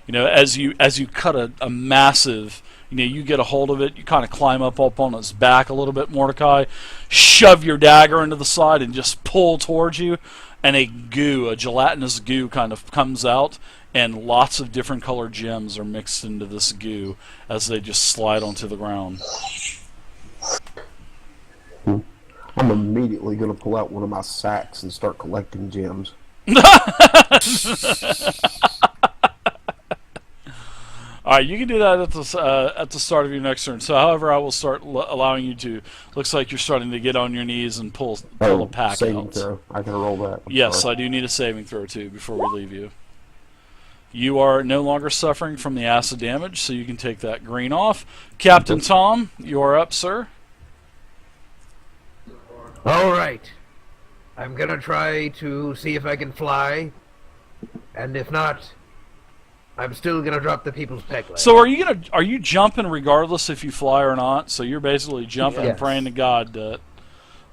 As you cut a massive, you get a hold of it, you kind of climb up on its back a little bit, Mordecai, shove your dagger into the side and just pull towards you, and a gelatinous goo kind of comes out, and lots of different colored gems are mixed into this goo as they just slide onto the ground. I'm immediately going to pull out one of my sacks and start collecting gems. Alright, you can do that at the start of your next turn. So, however, I will start allowing you to. Looks like you're starting to get on your knees and pull a pack saving out. throw. I can roll that. Yes, I do need a saving throw too before we leave you. You are no longer suffering from the acid damage, so you can take that green off. Captain Tom, you are up, sir. Alright. I'm gonna try to see if I can fly. And if not, I'm still gonna drop the people's peg leg. So are you jumping regardless if you fly or not? So you're basically jumping and praying to God that...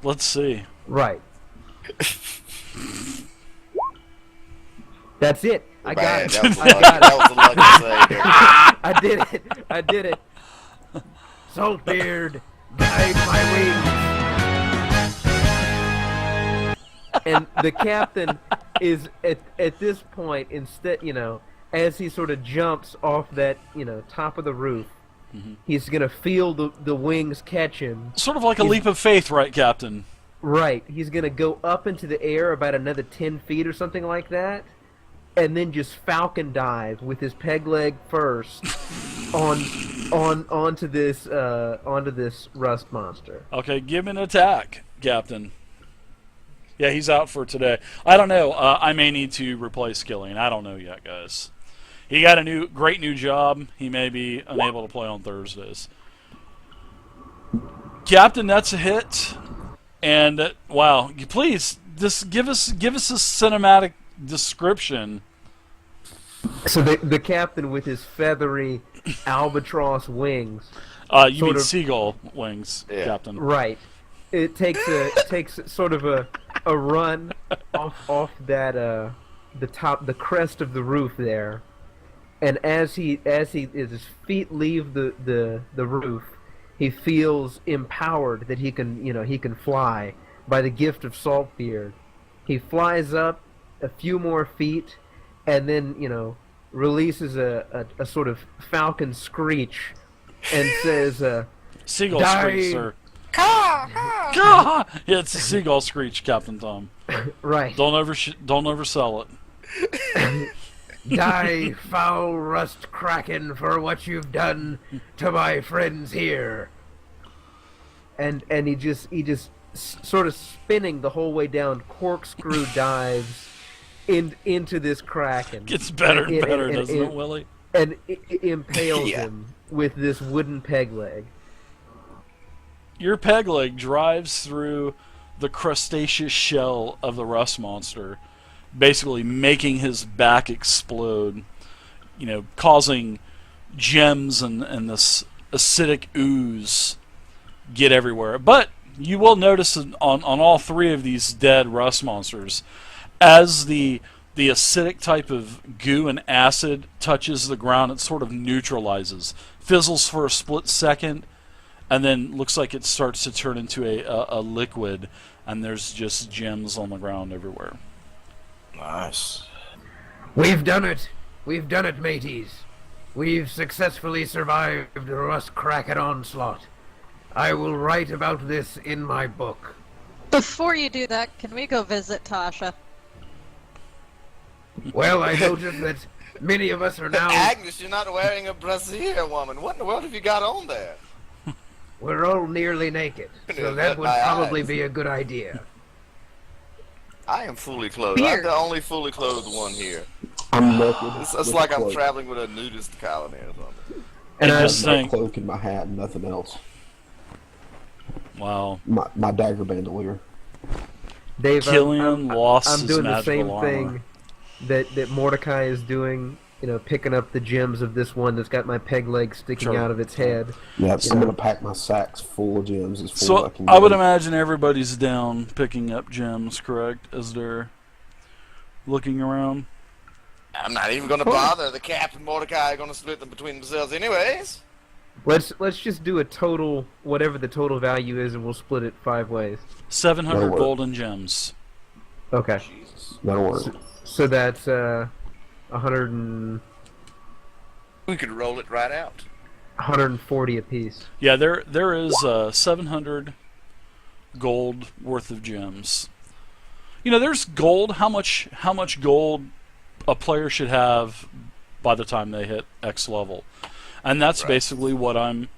Let's see. Right. That's it. I got it. That was a lucky save. I did it. Saltbeard, guide my wings. And the captain is at this point, instead, as he sort of jumps off that, top of the roof, he's gonna feel the wings catch him. Sort of like a leap of faith, right, Captain? Right. He's gonna go up into the air about another 10 feet or something like that, and then just falcon dive with his peg leg first onto this rust monster. Okay, give me an attack, Captain. Yeah, he's out for today. I don't know. I may need to replace Killian. I don't know yet, guys. He got a great new job. He may be unable to play on Thursdays. Captain, that's a hit. And wow, please just give us a cinematic description. So the captain with his feathery albatross wings. You mean seagull wings, Captain? Right. It takes sort of a run off that the crest of the roof there, and as his feet leave the roof, he feels empowered that he can fly by the gift of Saltbeard. He flies up a few more feet, and then releases a sort of falcon screech, and says, "Seagull screech, sir." Caw! Yeah, it's a seagull screech, Captain Tom. Right. Don't oversell it. Die, foul rust kraken, for what you've done to my friends here. And he just sort of spinning the whole way down, corkscrew dives into this kraken. Gets better and better, doesn't it, Willie? And it impales him with this wooden peg leg. Your peg leg drives through the crustaceous shell of the rust monster, basically making his back explode, causing gems and this acidic ooze get everywhere. But you will notice on all three of these dead rust monsters, as the acidic type of goo and acid touches the ground, it sort of neutralizes, fizzles for a split second, and then looks like it starts to turn into a liquid, and there's just gems on the ground everywhere. Nice. We've done it. We've done it, mateys. We've successfully survived the rust kraken onslaught. I will write about this in my book. Before you do that, can we go visit Tasha? Well, I noticed that many of us are now... Agnes, you're not wearing a brassiere, woman. What in the world have you got on there? We're all nearly naked, so that would probably be a good idea. I am fully clothed. I'm the only fully clothed one here. I'm naked. It's like I'm traveling with a nudist colony or something. And I have my cloak and my hat and nothing else. Wow. My dagger bandolier. Dave, Killian lost I'm his doing the magical same armor. thing that Mordecai is doing, picking up the gems of this one that's got my peg leg sticking out of its head. Yeah, I'm going to pack my sacks full of gems as full So as I can I would get. imagine everybody's down picking up gems, correct, as they're looking around? I'm not even gonna bother. The captain and Mordecai are gonna split them between themselves anyways. Let's just do a total, whatever the total value is, and we'll split it 5 ways. 700 That'll work. golden gems. Okay. Jesus. That'll work. So that's 100 and We could roll it right out. 140 apiece. Yeah, there is 700 gold worth of gems. You know, there's gold. How much gold a player should have by the time they hit X level, and that's Right. basically what I'm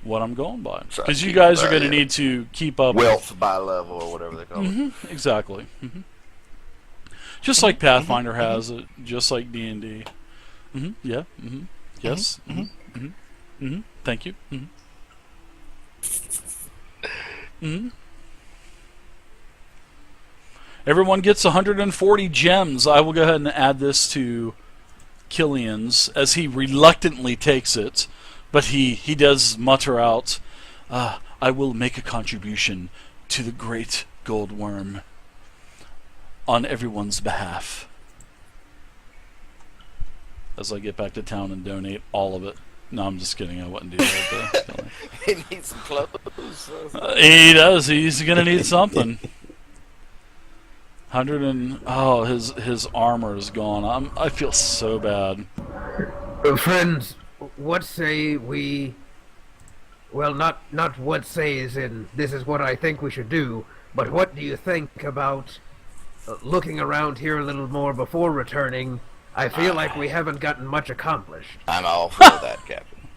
going by. Try to Because you keep guys it are going to by, need to keep up. Wealth by level or whatever they call it. Exactly. Just like Pathfinder has it, just like D&D. Yeah. Yes. Thank you. Everyone gets 140 gems. I will go ahead and add this to Killian's as he reluctantly takes it, but he does mutter out, "I will make a contribution to the great gold worm on everyone's behalf." As I get back to town and donate all of it. No, I'm just kidding. I wouldn't do that. He needs some clothes. He does. He's gonna need something. 100 and his armor is gone. I feel so bad. Friends, what say we... Well, not what say as in this is what I think we should do, but what do you think about looking around here a little more before returning? I feel like we haven't gotten much accomplished. I'm all for that, Captain.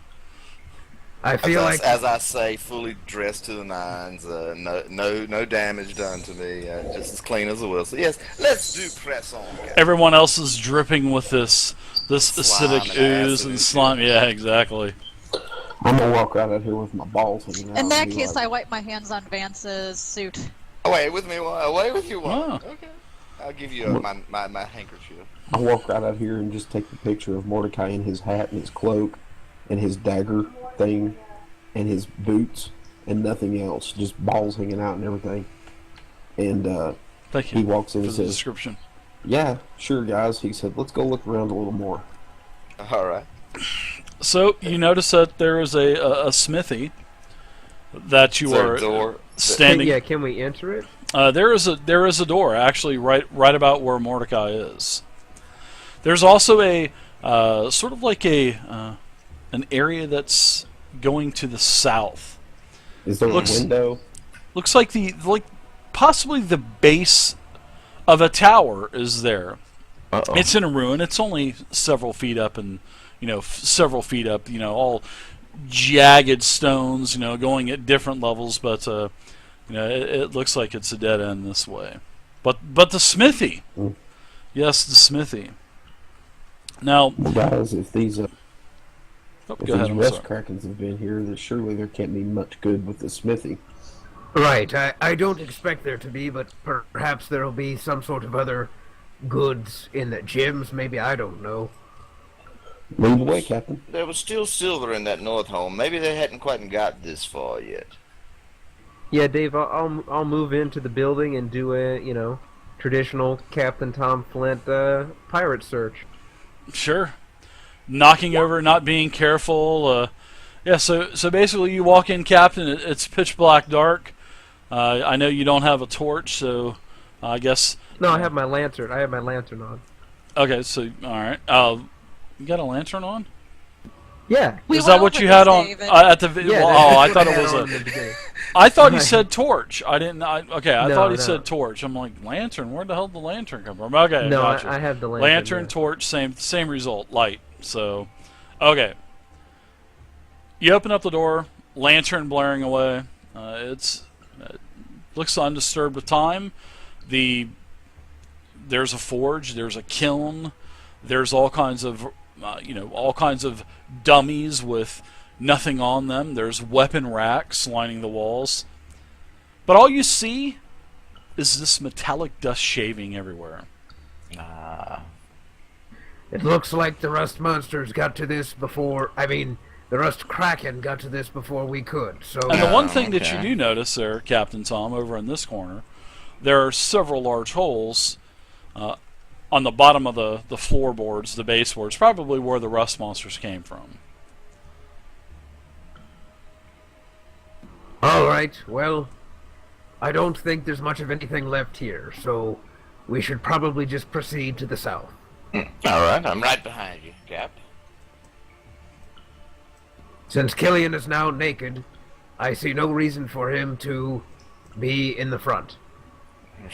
I feel like... As I say, fully dressed to the nines, no damage done to me, just as clean as a whistle. Yes, let's do press on, Captain. Everyone else is dripping with this Slime acidic and ooze acid and and slime. Yeah, exactly. I'm gonna walk right out here with my balls hanging out. In that and be case, like, I wipe my hands on Vance's suit. Away with me, away with you, one. Oh. Okay. I'll give you my handkerchief. I walk right out here and just take the picture of Mordecai in his hat and his cloak and his dagger thing and his boots and nothing else, just balls hanging out and everything. And Thank you he walks in for and the says, description. "Yeah, sure, guys." He said, "Let's go look around a little more." All right. So you notice that there is a smithy that you Is there are a door? standing. Yeah, can we enter it? There is a door actually right about where Mordecai is. There's also a sort of like an area that's going to the south. Is there Looks- a window? Looks like possibly the base of a tower is there. Uh-oh. It's in a ruin. It's only several feet up, and several feet up. All jagged stones. Going at different levels, but it looks like it's a dead end this way. But the smithy, yes, the smithy. Now, Well, guys, if these go if ahead. these I'm rust sorry. krakens have been here, then surely there can't be much good with the smithy. Right, I don't expect there to be, but perhaps there will be some sort of other goods in the gyms, maybe, I don't know. Lead the way, Captain. There was still silver in that north home. Maybe they hadn't quite got this far yet. Yeah, Dave, I'll move into the building and do a, traditional Captain Tom Flint pirate search. Sure. Knocking over, not being careful. Yeah. So basically, you walk in, Captain. It's pitch black, dark. I know you don't have a torch, so I guess. No, I have my lantern. I have my lantern on. Okay. So all right. You got a lantern on? Yeah. We Is went that what over you this, had on David. at the? Yeah, Well, I that's thought what it I was had a. on in the beginning. I thought you Right. said torch. I didn't. Okay, I No, thought he no. said torch. I'm like lantern. Where the hell did the lantern come from? Okay, No, gotcha. I have the lantern. Lantern, yeah. torch, same result. Light. So, okay. You open up the door. Lantern blaring away. It looks undisturbed with time. There's a forge. There's a kiln. There's all kinds of dummies with nothing on them. There's weapon racks lining the walls. But all you see is this metallic dust shaving everywhere. It looks like the rust monsters got to this before. I mean, the rust kraken got to this before we could. So And the one thing that you okay. do notice there, Captain Tom, over in this corner, there are several large holes on the bottom of the floorboards, the baseboards, probably where the rust monsters came from. All right, well, I don't think there's much of anything left here, so we should probably just proceed to the south. All right, I'm right behind you, Cap. Since Killian is now naked, I see no reason for him to be in the front.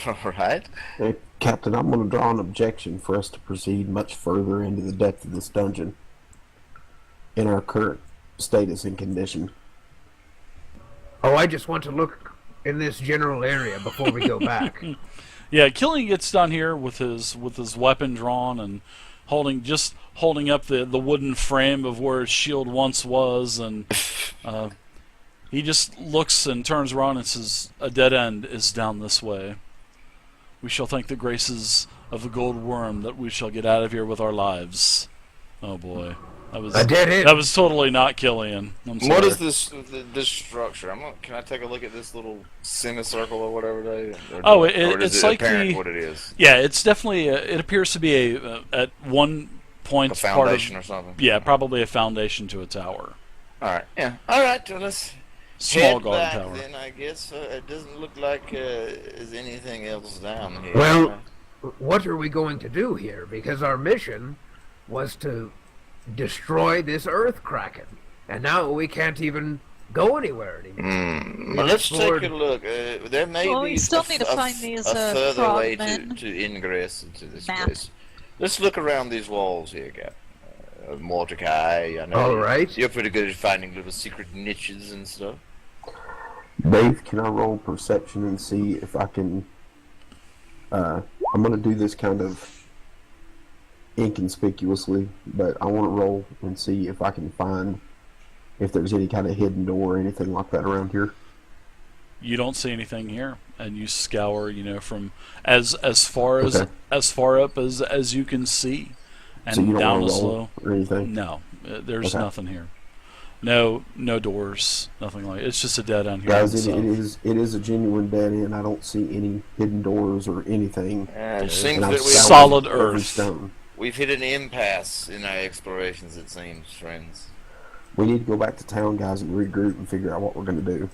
All right. Hey, Captain, I'm going to draw an objection for us to proceed much further into the depth of this dungeon in our current status and condition. Oh, I just want to look in this general area before we go back. Yeah, Killian gets down here with his weapon drawn and holding up the wooden frame of where his shield once was, and he just looks and turns around and says, "A dead end is down this way. We shall thank the graces of the gold worm that we shall get out of here with our lives." Oh boy, A dead end. that was totally not Killian. I'm sorry. What is this structure? Can I take a look at this little semicircle or whatever they? Oh, or it's is it like apparent the- what it is. Yeah, it's definitely. It appears to be at one point A foundation part of, or something. Yeah, probably a foundation to a tower. All right. Yeah. All right. Well, let's Small head guard back tower. then. I guess it doesn't look like there's anything else down here. Well, what are we going to do here? Because our mission was to destroy this earth kraken, and now we can't even go anywhere anymore. Well, let's explored- take a look. There may Well, be we still need to find these, a further way frogmen. to ingress into this Map. place. Let's look around these walls here, Cap. Mordecai, I know All right. you're pretty good at finding little secret niches and stuff. Dave, can I roll perception and see if I can... I'm going to do this kind of inconspicuously, but I want to roll and see if I can find if there's any kind of hidden door or anything like that around here. You don't see anything here, and you scour, from as far as Okay. as far up as you can see, and So you don't down want to as roll low. or anything? No, there's Okay. nothing here. No doors, nothing like. It's just a dead end here. Guys, itself. it is a genuine dead end. I don't see any hidden doors or anything. It seems And that I've we scoured Solid every earth. stone. we've hit an impasse in our explorations. It seems, friends. We need to go back to town, guys, and regroup and figure out what we're going to do.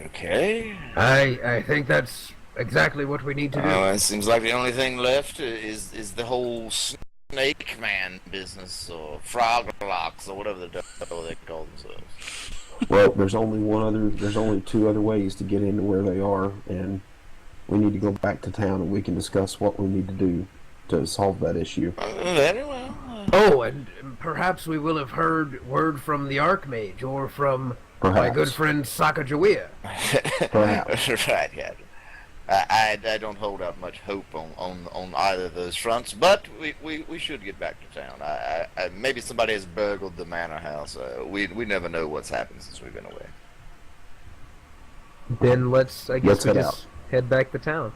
Okay. I think that's exactly what we need to do. It seems like the only thing left is the whole snake man business, or froglocks, or whatever the devil they call themselves. Well, there's only two other ways to get into where they are, and we need to go back to town and we can discuss what we need to do to solve that issue. Very well. Oh, and perhaps we will have heard word from the Archmage, or from my Perhaps. good friend Sacagawea. Perhaps. Right, yeah. I don't hold out much hope on either of those fronts, but we should get back to town. I maybe somebody has burgled the manor house. We never know what's happened since we've been away. Then let's Let's we head just head back to town.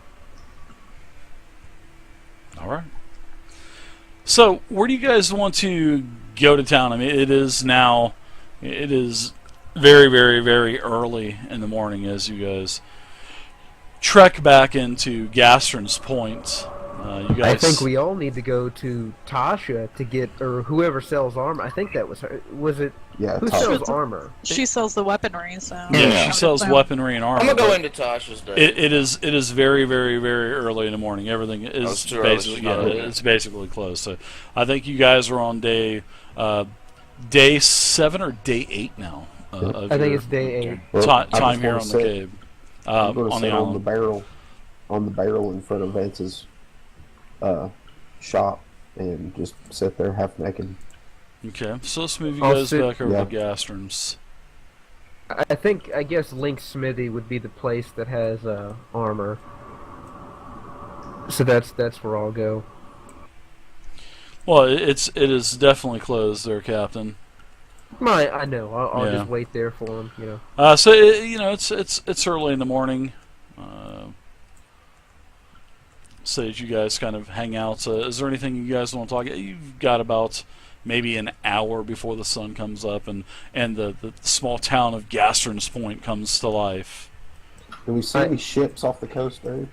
All right. So, where do you guys want to go to town? I mean, it is very, very, very early in the morning as you guys trek back into Gastron's Point. You guys, I think we all need to go to Tasha to get, or whoever sells armor. I think that was her. Was it? Yeah, Who Tasha. sells armor? She sells the weaponry, so. Yeah, she sells weaponry and armor. I'm gonna go but into Tasha's day. it is very, very, very early in the morning. Everything is it's too early. basically She's not open. it's basically closed. So, I think you guys are on day 7 or day 8 now. Of I think your it's day 8. Well, I just time here wanna on the sit- cave. I'm going to On the sit on the island. barrel in front of Vance's shop and just sit there half naked. Okay, so let's move you I'll guys sit- back over yeah. to Gastron's. I guess Link's Smithy would be the place that has armor. So that's where I'll go. Well, it is definitely closed there, Captain. I know. I'll Yeah. just wait there for him. So it's early in the morning. So as you guys kind of hang out, is there anything you guys want to talk? You've got about maybe an hour before the sun comes up, and the small town of Gastron's Point comes to life. Do we see any ships off the coast, Dave?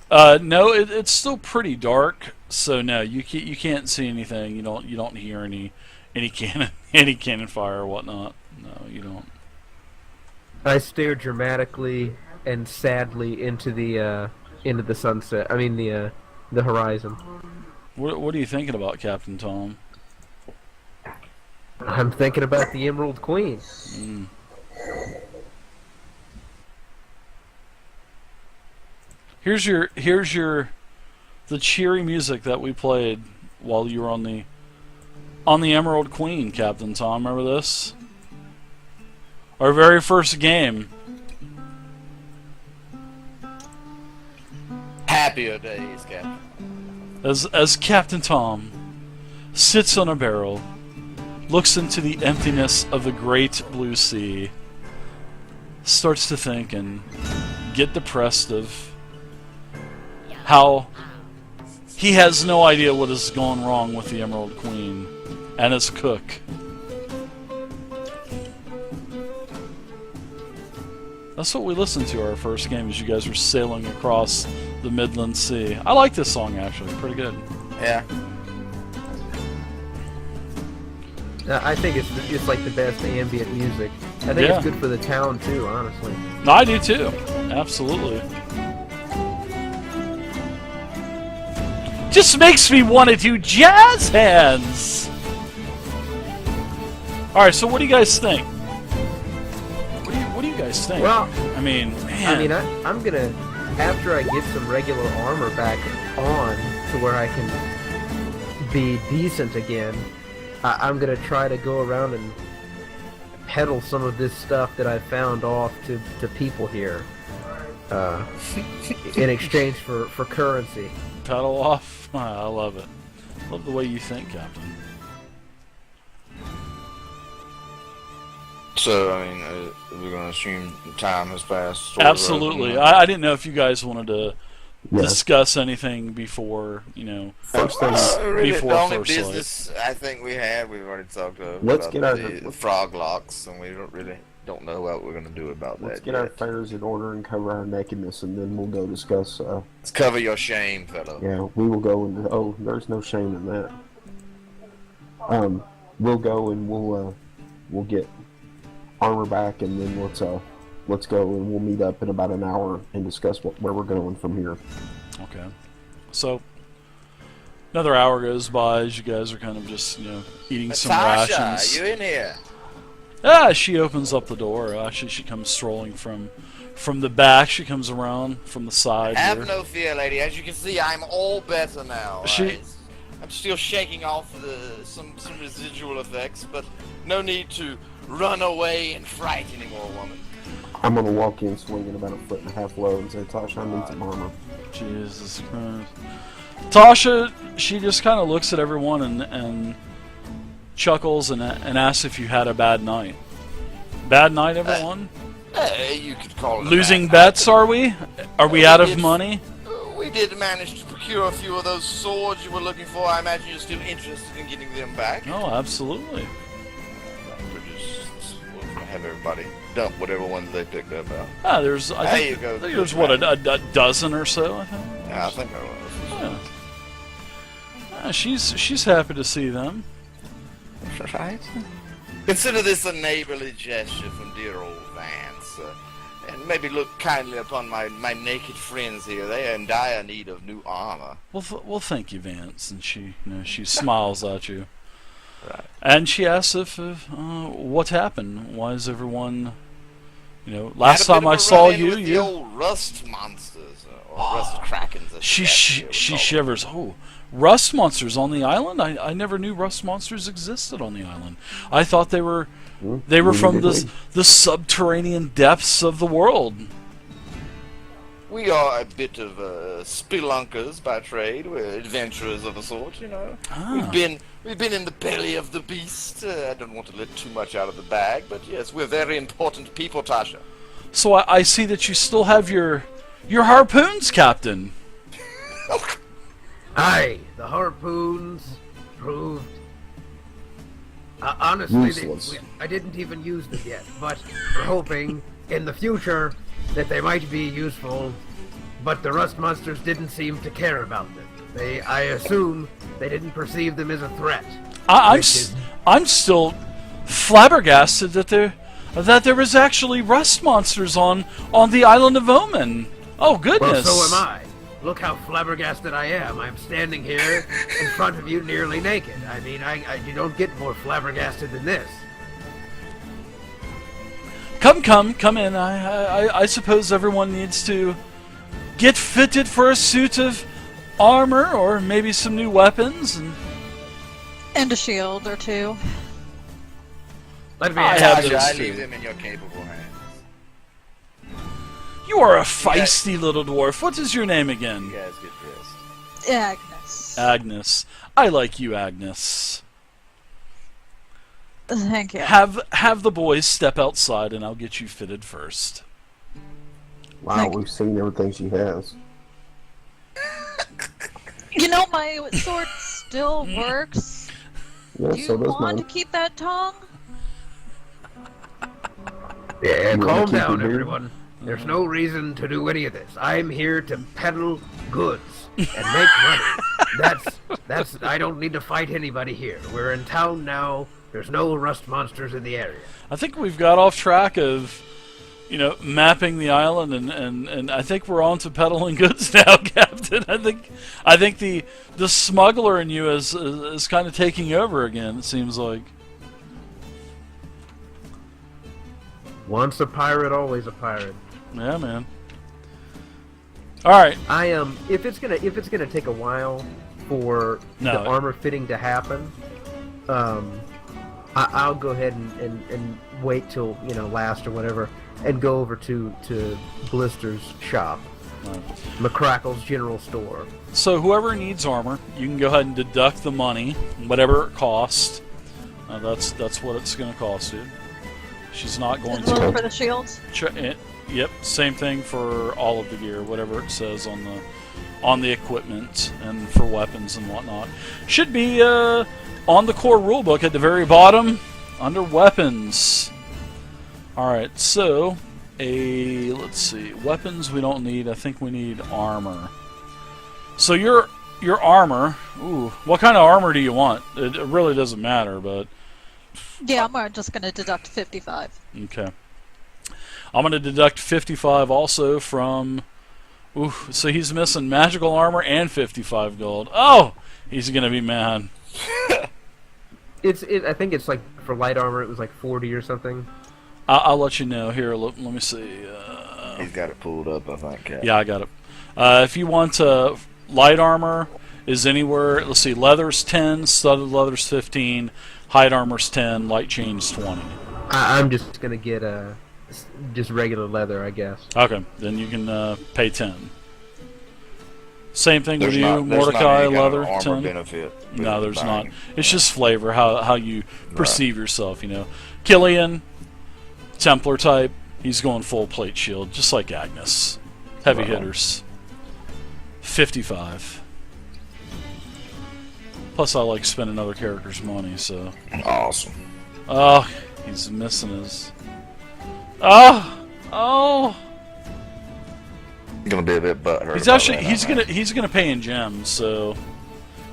No, it's still pretty dark. So no, you can't see anything. You don't hear any cannon any cannon fire or whatnot. No, you don't. I stare dramatically and sadly into the sunset. I mean the horizon. What are you thinking about, Captain Tom? I'm thinking about the Emerald Queen. Mm. Here's the cheery music that we played while you were on the Emerald Queen, Captain Tom. Remember this? Our very first game. Happier days, Captain. As Captain Tom sits on a barrel, looks into the emptiness of the great blue sea, starts to think and get depressed of how he has no idea what has gone wrong with the Emerald Queen and his cook. That's what we listened to our first game as you guys were sailing across the Midland Sea. I like this song actually, pretty good. Yeah. I think it's like the best ambient music. I think Yeah. it's good for the town too, honestly. No, I do too. Absolutely. Just makes me want to do jazz hands. All right, so what do you guys think? What do you guys think? Well, I mean, man. I'm gonna, after I get some regular armor back on to where I can be decent again, I'm gonna try to go around and peddle some of this stuff that I found off to people here, in exchange for currency. Pedal off. I love it. Love the way you think, Captain. So, I mean, we're going to assume time has passed. sort of, Absolutely. I didn't know if you guys wanted to Yeah. discuss anything before, First thing, Really, before the only first light. business I think we had, we've already talked about Let's get our- the Froglocks, and we don't know what we're going to do about let's that get our yet. affairs in order and cover our nakedness, and then we'll go discuss. Let's cover your shame, fellow. Yeah, we will go and there's no shame in that. We'll go and we'll get armor back, and then let's go and we'll meet up in about an hour and discuss where we're going from here. Okay. So, another hour goes by as you guys are kind of just, eating some Tasha, rations. you in here? She opens up the door. Actually, she comes strolling from the back. She comes around from the side Have here. no fear, lady. As you can see, I'm all better now. She- I'm still shaking off some residual effects, but no need to run away and fright anymore, woman. I'm gonna walk in swinging about 1.5 feet low and say, Tasha, I need some armor. Jesus Christ. Tasha, she just kind of looks at everyone and chuckles and asks if you had a bad night. Bad night, everyone? You could call it a Losing bad bets, night. are we? Are we out of money? We did manage to procure a few of those swords you were looking for. I imagine you're still interested in getting them back. No, absolutely. We'll have everybody dump whatever ones they picked up out. There's, I There think, you go. I think there's, what, a dozen or so, I think? Yeah, I think I was. Yeah. She's happy to see them. Right. Consider this a neighborly gesture from dear old Vance, and maybe look kindly upon my naked friends here. They are in dire need of new armor. Well, thank you, Vance. And she, she smiles at you. Right. And she asks if what happened. Why is everyone, last Had a bit time of I a saw run-in you, with the old rust monsters, or rust krakens. as She the Gastron she would call shivers. Oh, rust monsters on the island? I never knew rust monsters existed on the island. I thought they were from the subterranean depths of the world. them. We are a bit of spelunkers by trade. We're adventurers of a sort, Ah. We've been in the belly of the beast. I don't want to let too much out of the bag, but yes, we're very important people, Tasha. So I see that you still have your harpoons, Captain. Aye, the harpoons proved. Honestly, Useless. I didn't even use them yet, but we're hoping in the future that they might be useful. but the rust monsters didn't seem to care about them. I assume they didn't perceive them as a threat. I'm still flabbergasted that there was actually rust monsters on the island of Omen. Oh goodness! Well, so am I. Look how flabbergasted I am. I'm standing here in front of you nearly naked. I mean, you don't get more flabbergasted than this. Come in. I suppose everyone needs to get fitted for a suit of armor, or maybe some new weapons, And a shield or two. Let me I ask have you. those I too. leave them in your capable hands. You are a feisty little dwarf. What is your name You again? guys get dressed. Agnes. Agnes. I like you, Agnes. Thank you. Have the boys step outside, and I'll get you fitted first. Wow, Thank you. we've seen everything she has. You know, my sword still works. Yeah, Do you so does want mine. to keep that tongue? Yeah, You wanna calm keep down, it here? everyone. There's no reason to do any of this. I'm here to peddle goods and make money. That's. I don't need to fight anybody here. We're in town now. There's no rust monsters in the area. I think we've got off track of, mapping the island, and I think we're on to peddling goods now, Captain. I think the smuggler in you is kind of taking over again. It seems like. Once a pirate, always a pirate. Yeah, man. All right. I am. If it's gonna take a while for No. the armor fitting to happen, I'll go ahead and wait till last or whatever, and go over to Blister's shop, McCrackle's general store. So whoever needs armor, you can go ahead and deduct the money, whatever it costs. That's what it's going to cost you. She's not going As well to. for the shields? Yep, same thing for all of the gear, whatever it says on the equipment and for weapons and whatnot. Should be on the core rulebook at the very bottom under weapons. All right, so let's see, weapons we don't need. I think we need armor. So your armor. Ooh, what kind of armor do you want? It really doesn't matter, but Yeah, I'm just going to deduct 55. okay. I'm going to deduct 55 also from... Ooh, so he's missing magical armor and 55 gold. Oh! He's going to be mad. I think it's like for light armor, it was like 40 or something. I'll let you know. Here, let me see. He's got it pulled up, I think. Cap. Yeah, I got it. If you want light armor is anywhere... Let's see, leather's 10, studded leather's 15, hide armor's 10, light chain's 20. I'm just gonna get just regular leather, I guess. Okay, then you can pay 10. Same thing There's with you, not, there's Mordecai, not any kind leather, of armor 10. benefit. No, there's not. buying. It's just flavor, how you perceive yourself, Killian, Templar type, he's going full plate shield, just like Agnes. Heavy Wow. hitters. 55. Plus, I like spending other characters' money, so... Awesome. Oh, he's missing his... Oh! Gonna be a bit butthurt. He's about actually that, he's gonna pay in gems, so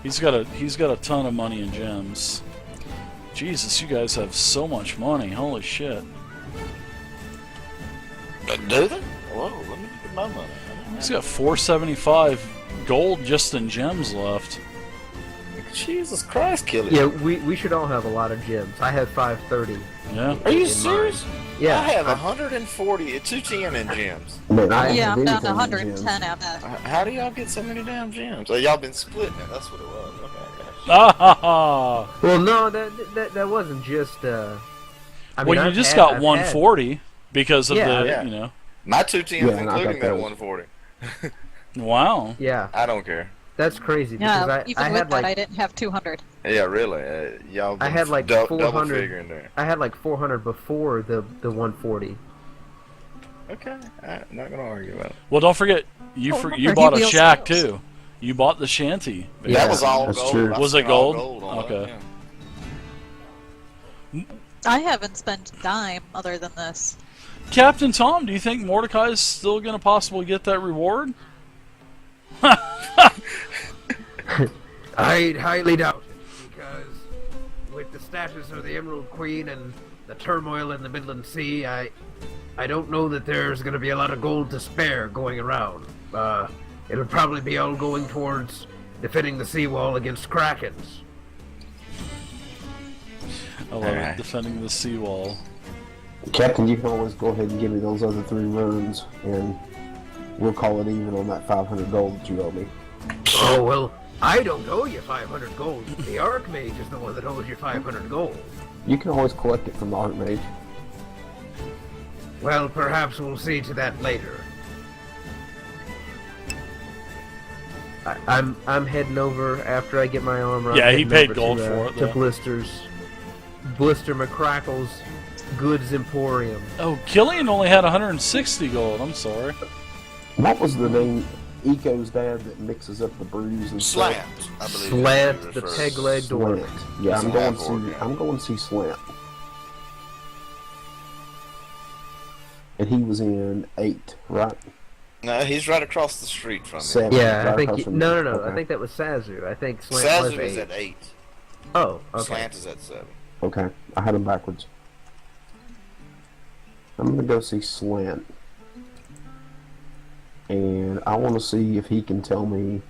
he's got a ton of money in gems. Jesus, you guys have so much money. Holy shit. Do they? Whoa, let me get my money. He's got 475 gold just in gems left. Jesus Christ, Killian. Yeah, we should all have a lot of gems. I have 530. Yeah. Are you in serious? mine. Yeah. I have 140, 210 in gems. Man, I don't Yeah, have I'm down to anything in 110 gems. out of that. How do y'all get so many damn gems? Oh, y'all been splitting it. That's what it was. Okay, Ah ha ha. Well, no, that wasn't just. I mean, Well, you I've just had- got I've 140 because of Yeah, the yeah. My 210 Yeah, and I including thought that that 140. Wow. Yeah, I don't care. that's crazy Yeah, because even I with had that, like I didn't have 200. Yeah, really. Y'all I been had like double 400 figure in there. I had like 400 before the 140. Okay, I'm not gonna argue about it. Well, don't forget you Oh, you remember, bought a he wheels shack those. too. You bought the shanty. Yeah, That was all that's gold. true. I Was it spent all gold? on that, Okay. yeah. I haven't spent a dime other than this. Captain Tom, do you think Mordecai is still going to possibly get that reward? I highly doubt it, because with the status of the Emerald Queen and the turmoil in the Midland Sea, I don't know that there's going to be a lot of gold to spare going around. It'll probably be all going towards defending the seawall against krakens. I love it. Defending the seawall. Captain, you can always go ahead and give me those other 3 runes, and we'll call it even on that 500 gold that you owe me. Oh, well, I don't owe you 500 gold. The Archmage is the one that owes you 500 gold. You can always collect it from the Archmage. Well, perhaps we'll see to that later. I'm heading over after I get my armor. I'm Yeah, he heading paid over gold to, for it, to though. Blister McCrackle's Goods Emporium. Oh, Killian only had 160 gold. I'm sorry. What was the name? Eco's dad that mixes up the brews and Slant, stuff? I believe. Slant, it the refers. peg-legged orc. Slant. Yeah, It's I'm a going half-orc, to see. yeah. I'm going to see Slant. And he was in 8, right? No, he's right across the street from you. 7. Yeah, right I think across from no. me. I Okay. think that was Sazu. I think Slant was Sazu is 8. at 8. Oh, okay. Slant is at 7. Okay, I had him backwards. I'm gonna go see Slant, and I want to see if he can tell me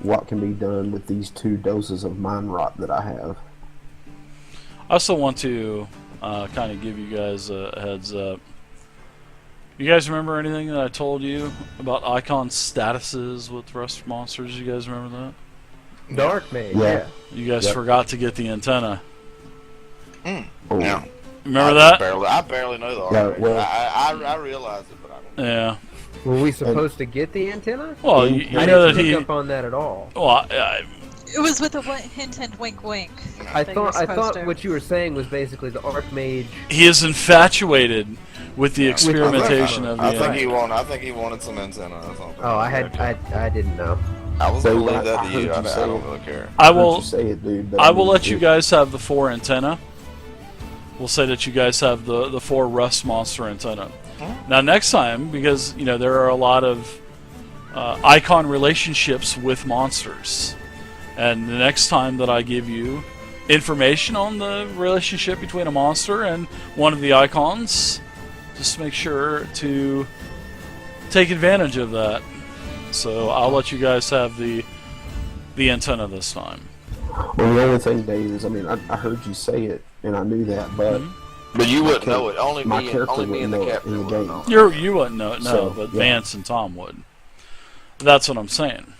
what can be done with these 2 doses of mind rot that I have. I also want to kind of give you guys a heads up. You guys remember anything that I told you about icon statuses with rust monsters? You guys remember that? Dark Mage, Yeah. yeah. You guys Yep. forgot to get the antenna. Oh, Yeah. Remember that? I barely know the Yeah, art. well- I realize it, but I don't. Yeah. Were we supposed to get the antenna? Well, I you I know that didn't he. pick up on that at all. Well, It was with a hint and wink wink. I that you were thought supposed to. what you were saying was basically the Archmage. he is infatuated with the experimentation of the. I think he wanted some antenna or something. Oh, I didn't know. I was So gonna leave I that to heard you. I you say don't it. really care. I heard will. you say it, dude, but I will let mean, you guys have the 4 antenna. We'll say that you guys have the 4 rust monster antenna. Now next time, because you know there are a lot of icon relationships with monsters, and the next time that I give you information on the relationship between a monster and one of the icons, just make sure to take advantage of that. So I'll let you guys have the antenna this time. Well, the only thing, Dave, is I mean, I heard you say it, and I knew that, but But you wouldn't know it. Only my me, character only me and the wouldn't know it captain in the would game. know. You wouldn't know it, no, So, but yeah. Vance and Tom would. That's what I'm saying.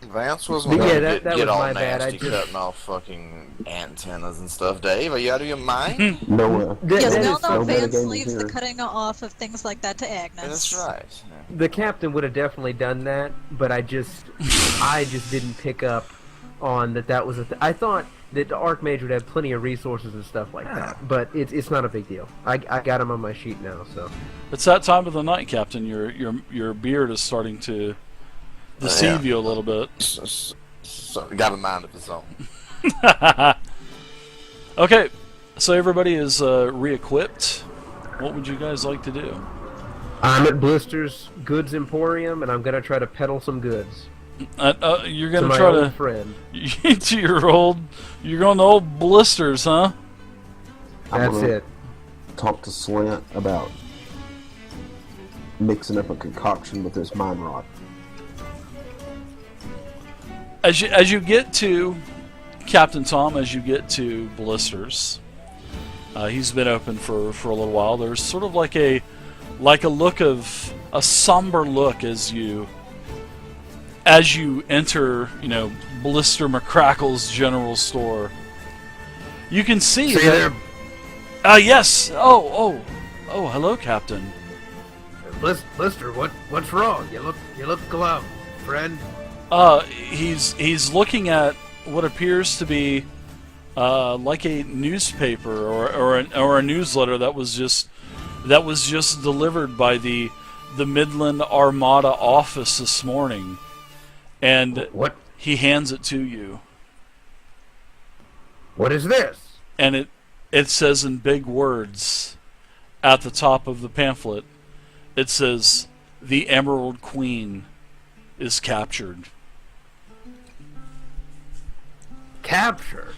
Vance was Yeah, going to that get was all my bad. I nasty, just- cutting off fucking antennas and stuff. Dave, are you out of your mind? no. Yes, that we is all know so Vance metagaming leaves the here. cutting off of things like that to Agnes. That's right. The captain would have definitely done that, but I just didn't pick up on that was I thought that the Archmage would have plenty of resources and stuff like that, but it's not a big deal. I got him on my sheet now, so. It's that time of the night, Captain. Your beard is starting to deceive you a little bit. So, got a mind of his own. Okay, so everybody is re-equipped. What would you guys like to do? I'm at Blister's Goods Emporium, and I'm gonna try to peddle some goods You're to gonna my try old to friend. You're going to old blisters, huh? I'm That's gonna it. talk to Slant about mixing up a concoction with this mind rot. As you get to Captain Tom, as you get to blisters, he's been open for a little while. There's sort of like a look of a somber look as you enter, Blister McCrackle's general store. You can see that. Yes. Oh, hello, Captain. Blister, what's wrong? You look glum, friend. He's looking at what appears to be like a newspaper or a newsletter that was just delivered by the Midland Armada office this morning, and What? he hands it to you, What is this? and it says in big words at the top of the pamphlet, it says, "The Emerald Queen is captured. Captured.